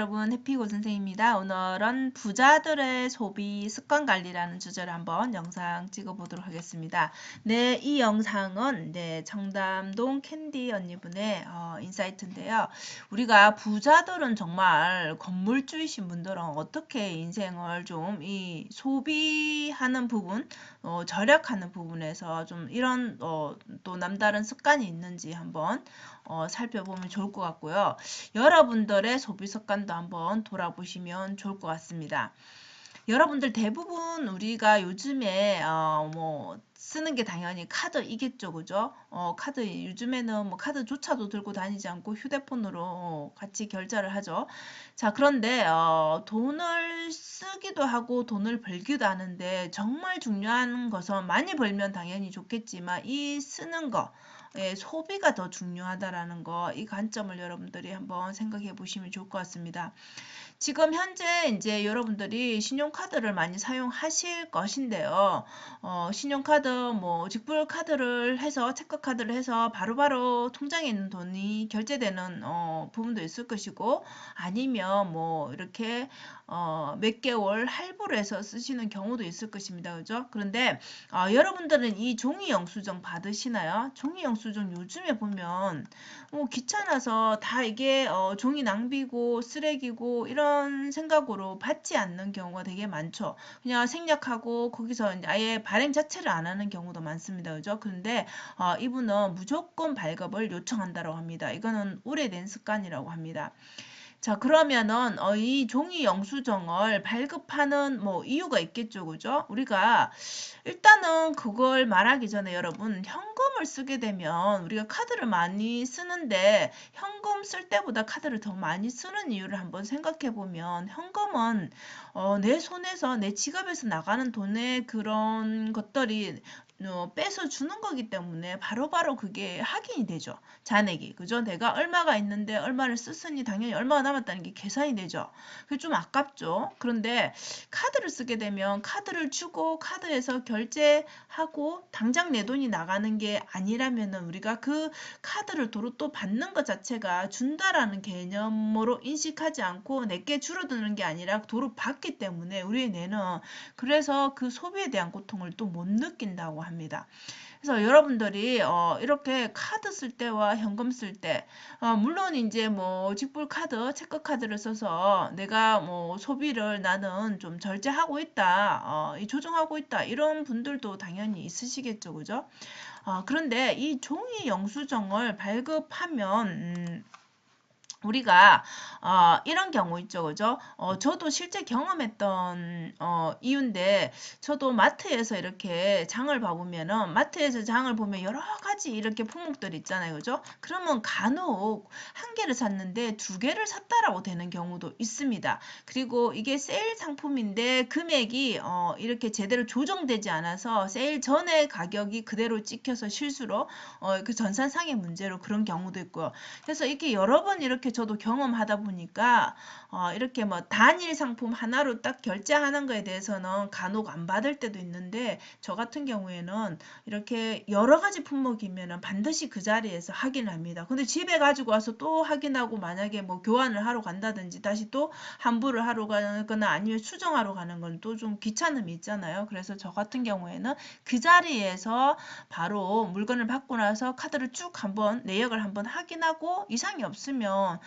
여러분, 해피고 선생입니다. 오늘은 부자들의 소비 습관 관리라는 주제로 한번 영상 찍어보도록 하겠습니다. 네, 이 영상은 청담동 캔디 언니분의 인사이트인데요. 우리가 부자들은 정말 건물주이신 분들은 어떻게 인생을 좀 이 소비하는 부분, 절약하는 부분에서 좀 이런 또 남다른 습관이 있는지 한번 살펴보면 좋을 것 같고요. 여러분들의 소비 습관도 한번 돌아보시면 좋을 것 같습니다. 여러분들 대부분 우리가 요즘에 뭐 쓰는 게 당연히 카드이겠죠, 그죠? 카드 요즘에는 뭐 카드조차도 들고 다니지 않고 휴대폰으로 같이 결제를 하죠. 자, 그런데 돈을 쓰기도 하고 돈을 벌기도 하는데 정말 중요한 것은 많이 벌면 당연히 좋겠지만 이 쓰는 거 소비가 더 중요하다라는 거, 이 관점을 여러분들이 한번 생각해 보시면 좋을 것 같습니다. 지금 현재 이제 여러분들이 신용카드를 많이 사용하실 것인데요. 신용카드, 뭐, 직불카드를 해서, 체크카드를 해서 바로바로 통장에 있는 돈이 결제되는, 부분도 있을 것이고, 아니면 뭐, 이렇게, 몇 개월 할부를 해서 쓰시는 경우도 있을 것입니다. 그죠? 그런데, 여러분들은 이 종이 영수증 받으시나요? 종이 영수증 요즘에 보면, 귀찮아서 다 이게 종이 낭비고 쓰레기고 이런 생각으로 받지 않는 경우가 되게 많죠. 그냥 생략하고 거기서 이제 아예 발행 자체를 안 하는 경우도 많습니다. 그죠? 그런데 이분은 무조건 발급을 요청한다고 합니다. 이거는 오래된 습관이라고 합니다. 자, 그러면은 이 종이 영수증을 발급하는 뭐 이유가 있겠죠. 그죠? 우리가 일단은 그걸 말하기 전에 여러분, 현금을 쓰게 되면 우리가 카드를 많이 쓰는데 현금 쓸 때보다 카드를 더 많이 쓰는 이유를 한번 생각해 보면, 현금은 내 손에서 내 지갑에서 나가는 돈의 그런 것들이 빼서 주는 거기 때문에 바로바로 그게 확인이 되죠. 잔액이. 그죠? 내가 얼마가 있는데 얼마를 썼으니 당연히 얼마가 남았다는 게 계산이 되죠. 그게 좀 아깝죠. 그런데 카드를 쓰게 되면 카드를 주고 카드에서 결제하고 당장 내 돈이 나가는 게 아니라면은 우리가 그 카드를 도로 또 받는 것 자체가 준다라는 개념으로 인식하지 않고 내게 줄어드는 게 아니라 도로 받기 때문에 우리의 뇌는 그래서 그 소비에 대한 고통을 또 못 느낀다고 합니다. 그래서 여러분들이 이렇게 카드 쓸 때와 현금 쓸 때, 물론 이제 뭐 직불 카드, 체크 카드를 써서 내가 뭐 소비를 나는 좀 절제하고 있다, 조정하고 있다, 이런 분들도 당연히 있으시겠죠, 그죠? 그런데 이 종이 영수증을 발급하면 우리가 이런 경우 있죠, 그죠? 저도 실제 경험했던 이유인데, 저도 마트에서 이렇게 장을 봐보면은, 마트에서 장을 보면 여러 가지 이렇게 품목들 있잖아요, 그죠? 그러면 간혹 한 개를 샀는데 두 개를 샀다라고 되는 경우도 있습니다. 그리고 이게 세일 상품인데 금액이 이렇게 제대로 조정되지 않아서 세일 전에 가격이 그대로 찍혀서 실수로 그 전산상의 문제로 그런 경우도 있고요. 그래서 이렇게 여러 번 이렇게 저도 경험하다 보니까 이렇게 뭐 단일 상품 하나로 딱 결제하는 거에 대해서는 간혹 안 받을 때도 있는데, 저 같은 경우에는 이렇게 여러 가지 품목이면은 반드시 그 자리에서 확인을 합니다. 근데 집에 가지고 와서 또 확인하고 만약에 뭐 교환을 하러 간다든지 다시 또 환불을 하러 가거나 아니면 수정하러 가는 건 또 좀 귀찮음이 있잖아요. 그래서 저 같은 경우에는 그 자리에서 바로 물건을 받고 나서 카드를 쭉 한번 내역을 한번 확인하고 이상이 없으면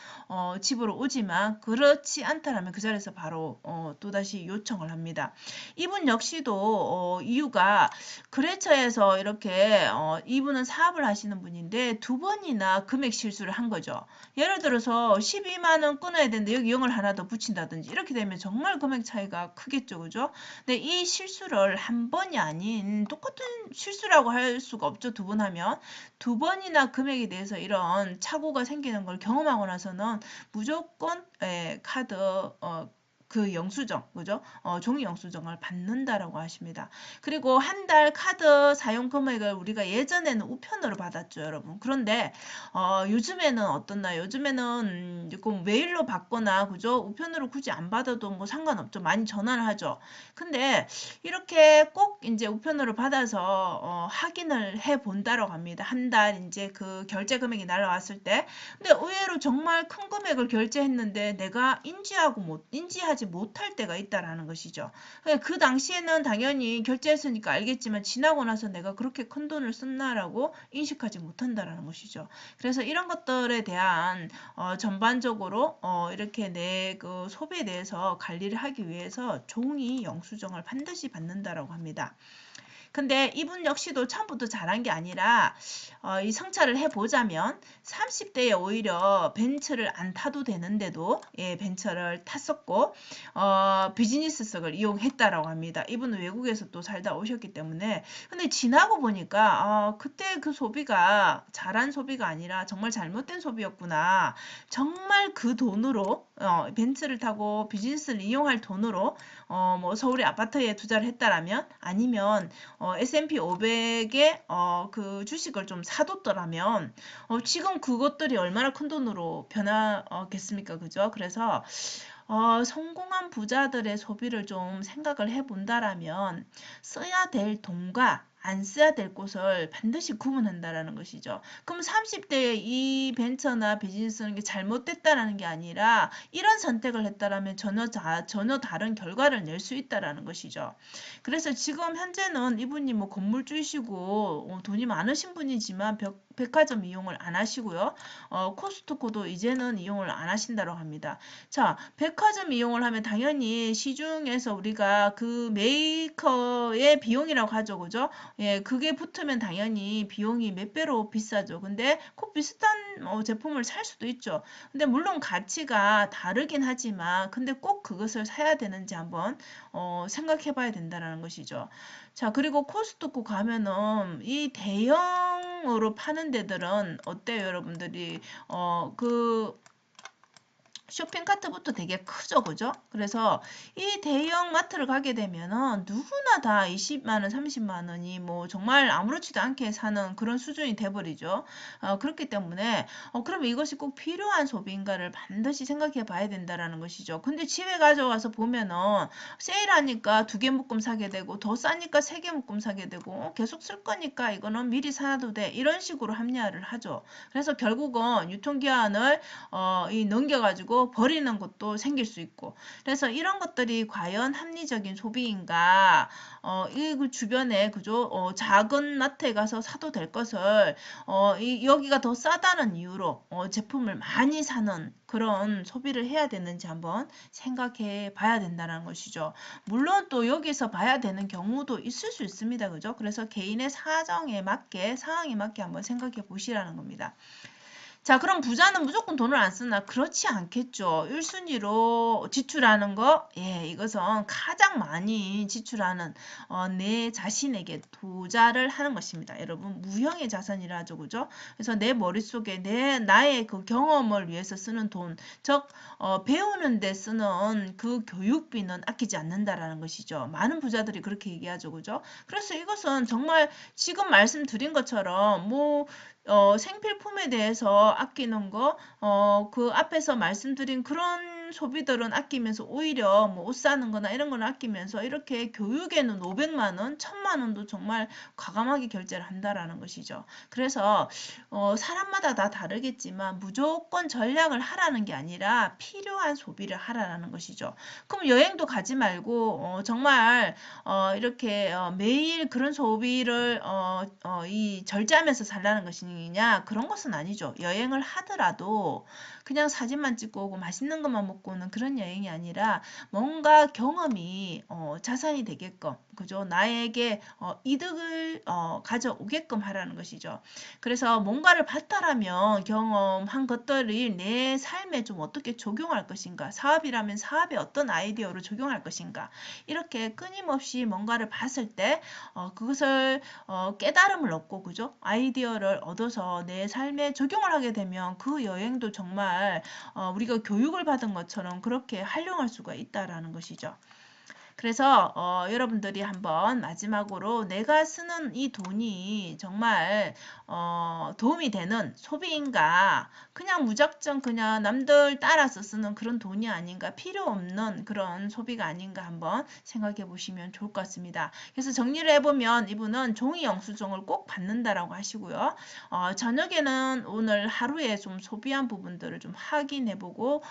집으로 오지만, 그렇지 않다라면 그 자리에서 바로 또다시 요청을 합니다. 이분 역시도 이유가 거래처에서 이렇게 이분은 사업을 하시는 분인데 두 번이나 금액 실수를 한 거죠. 예를 들어서 12만 원 끊어야 되는데 여기 0을 하나 더 붙인다든지 이렇게 되면 정말 금액 차이가 크겠죠, 그죠? 근데 이 실수를 한 번이 아닌, 똑같은 실수라고 할 수가 없죠. 두 번 하면 두 번이나 금액에 대해서 이런 착오가 생기는 걸 경험하고 나서는 무조건 카드 그 영수증, 그죠? 종이 영수증을 받는다라고 하십니다. 그리고 한 달 카드 사용 금액을 우리가 예전에는 우편으로 받았죠, 여러분. 그런데 요즘에는 어떻나요? 요즘에는 조금 메일로 받거나, 그죠? 우편으로 굳이 안 받아도 뭐 상관없죠. 많이 전화를 하죠. 근데 이렇게 꼭 이제 우편으로 받아서 확인을 해 본다라고 합니다. 한 달 이제 그 결제 금액이 날라왔을 때. 근데 의외로 정말 큰 금액을 결제했는데 내가 인지하지 못할 때가 있다라는 것이죠. 그 당시에는 당연히 결제했으니까 알겠지만 지나고 나서 내가 그렇게 큰 돈을 썼나라고 인식하지 못한다라는 것이죠. 그래서 이런 것들에 대한 전반적으로 이렇게 내 그 소비에 대해서 관리를 하기 위해서 종이 영수증을 반드시 받는다라고 합니다. 근데 이분 역시도 처음부터 잘한 게 아니라 이 성찰을 해보자면 30대에 오히려 벤츠를 안 타도 되는데도 벤츠를 탔었고 비즈니스석을 이용했다라고 합니다. 이분은 외국에서 또 살다 오셨기 때문에. 근데 지나고 보니까 그때 그 소비가 잘한 소비가 아니라 정말 잘못된 소비였구나. 정말 그 돈으로 벤츠를 타고 비즈니스를 이용할 돈으로 뭐 서울의 아파트에 투자를 했다라면 아니면 S&P 500의 그 주식을 좀 사뒀더라면 지금 그것들이 얼마나 큰 돈으로 변하겠습니까? 그죠? 그래서 성공한 부자들의 소비를 좀 생각을 해본다라면 써야 될 돈과 안 써야 될 곳을 반드시 구분한다라는 것이죠. 그럼 30대에 이 벤처나 비즈니스는 게 잘못됐다라는 게 아니라 이런 선택을 했다라면 전혀 다른 결과를 낼 수 있다라는 것이죠. 그래서 지금 현재는 이분이 뭐 건물주이시고 돈이 많으신 분이지만 백화점 이용을 안 하시고요. 코스트코도 이제는 이용을 안 하신다고 합니다. 자, 백화점 이용을 하면 당연히 시중에서 우리가 그 메이커의 비용이라고 하죠. 그죠? 예, 그게 붙으면 당연히 비용이 몇 배로 비싸죠. 근데 꼭 비슷한 제품을 살 수도 있죠. 근데 물론 가치가 다르긴 하지만 근데 꼭 그것을 사야 되는지 한번 생각해 봐야 된다는 것이죠. 자, 그리고 코스트코 가면은 이 대형으로 파는 데들은 어때요, 여러분들이? 그 쇼핑카트부터 되게 크죠, 그죠? 그래서 이 대형 마트를 가게 되면은 누구나 다 20만 원, 30만 원이 뭐 정말 아무렇지도 않게 사는 그런 수준이 돼버리죠. 그렇기 때문에 그럼 이것이 꼭 필요한 소비인가를 반드시 생각해 봐야 된다라는 것이죠. 근데 집에 가져와서 보면은 세일하니까 2개 묶음 사게 되고 더 싸니까 3개 묶음 사게 되고 계속 쓸 거니까 이거는 미리 사놔도 돼. 이런 식으로 합리화를 하죠. 그래서 결국은 유통기한을 넘겨가지고 버리는 것도 생길 수 있고. 그래서 이런 것들이 과연 합리적인 소비인가? 이 주변에 그죠? 작은 마트에 가서 사도 될 것을 여기가 더 싸다는 이유로 제품을 많이 사는 그런 소비를 해야 되는지 한번 생각해 봐야 된다는 것이죠. 물론 또 여기서 봐야 되는 경우도 있을 수 있습니다. 그죠? 그래서 개인의 사정에 맞게, 상황에 맞게 한번 생각해 보시라는 겁니다. 자, 그럼 부자는 무조건 돈을 안 쓰나? 그렇지 않겠죠. 1순위로 지출하는 거, 이것은 가장 많이 지출하는 내 자신에게 투자를 하는 것입니다. 여러분, 무형의 자산이라 하죠, 그죠? 그래서 내 머릿속에 나의 그 경험을 위해서 쓰는 돈, 즉 배우는 데 쓰는 그 교육비는 아끼지 않는다라는 것이죠. 많은 부자들이 그렇게 얘기하죠, 그죠? 그래서 이것은 정말 지금 말씀드린 것처럼 생필품에 대해서 아끼는 거, 그 앞에서 말씀드린 그런 소비들은 아끼면서 오히려 뭐 옷 사는 거나 이런 거는 아끼면서 이렇게 교육에는 500만 원, 1000만 원도 정말 과감하게 결제를 한다라는 것이죠. 그래서 사람마다 다 다르겠지만 무조건 전략을 하라는 게 아니라 필요한 소비를 하라는 것이죠. 그럼 여행도 가지 말고 정말 이렇게 매일 그런 소비를 이 절제하면서 살라는 것이냐? 그런 것은 아니죠. 여행을 하더라도 그냥 사진만 찍고 오고 맛있는 것만 먹고 오는 그런 여행이 아니라 뭔가 경험이 자산이 되게끔, 그죠? 나에게 이득을 가져오게끔 하라는 것이죠. 그래서 뭔가를 바탕하면 경험한 것들을 내 삶에 좀 어떻게 적용할 것인가? 사업이라면 사업에 어떤 아이디어로 적용할 것인가? 이렇게 끊임없이 뭔가를 봤을 때 그것을 깨달음을 얻고, 그죠? 아이디어를 얻어서 내 삶에 적용을 하게 되면 그 여행도 정말 우리가 교육을 받은 것처럼 것처럼 그렇게 활용할 수가 있다라는 것이죠. 그래서 여러분들이 한번 마지막으로 내가 쓰는 이 돈이 정말 도움이 되는 소비인가, 그냥 무작정 그냥 남들 따라서 쓰는 그런 돈이 아닌가, 필요 없는 그런 소비가 아닌가 한번 생각해 보시면 좋을 것 같습니다. 그래서 정리를 해보면 이분은 종이 영수증을 꼭 받는다라고 하시고요. 저녁에는 오늘 하루에 좀 소비한 부분들을 좀 확인해보고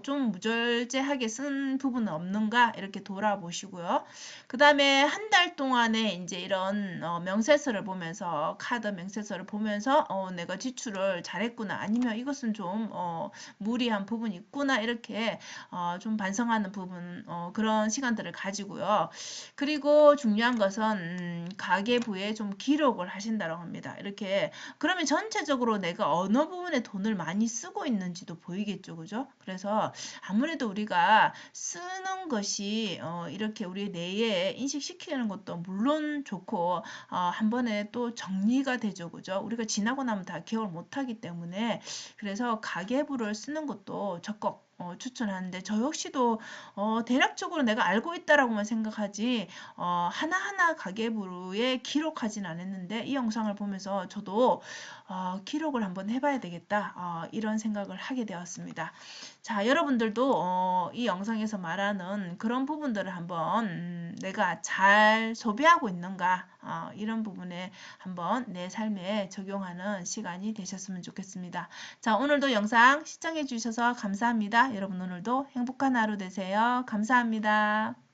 좀 무절제하게 쓴 부분은 없는가 이렇게 돌아보시고요. 그 다음에 한 달 동안에 이제 이런 명세서를 보면서, 카드 명세서를 보면서 내가 지출을 잘했구나, 아니면 이것은 좀 무리한 부분이 있구나, 이렇게 좀 반성하는 부분, 그런 시간들을 가지고요. 그리고 중요한 것은 가계부에 좀 기록을 하신다고 합니다. 이렇게 그러면 전체적으로 내가 어느 부분에 돈을 많이 쓰고 있는지도 보이겠죠, 그죠? 그래서 아무래도 우리가 쓰는 것이 이렇게 우리 뇌에 인식시키는 것도 물론 좋고 한 번에 또 정리가 되죠, 그죠? 우리가 지나고 나면 다 기억을 못하기 때문에, 그래서 가계부를 쓰는 것도 적극 추천하는데, 저 역시도 대략적으로 내가 알고 있다라고만 생각하지 하나하나 가계부에 기록하진 않았는데, 이 영상을 보면서 저도 기록을 한번 해봐야 되겠다, 이런 생각을 하게 되었습니다. 자, 여러분들도 이 영상에서 말하는 그런 부분들을 한번 내가 잘 소비하고 있는가, 이런 부분에 한번 내 삶에 적용하는 시간이 되셨으면 좋겠습니다. 자, 오늘도 영상 시청해 주셔서 감사합니다. 여러분 오늘도 행복한 하루 되세요. 감사합니다.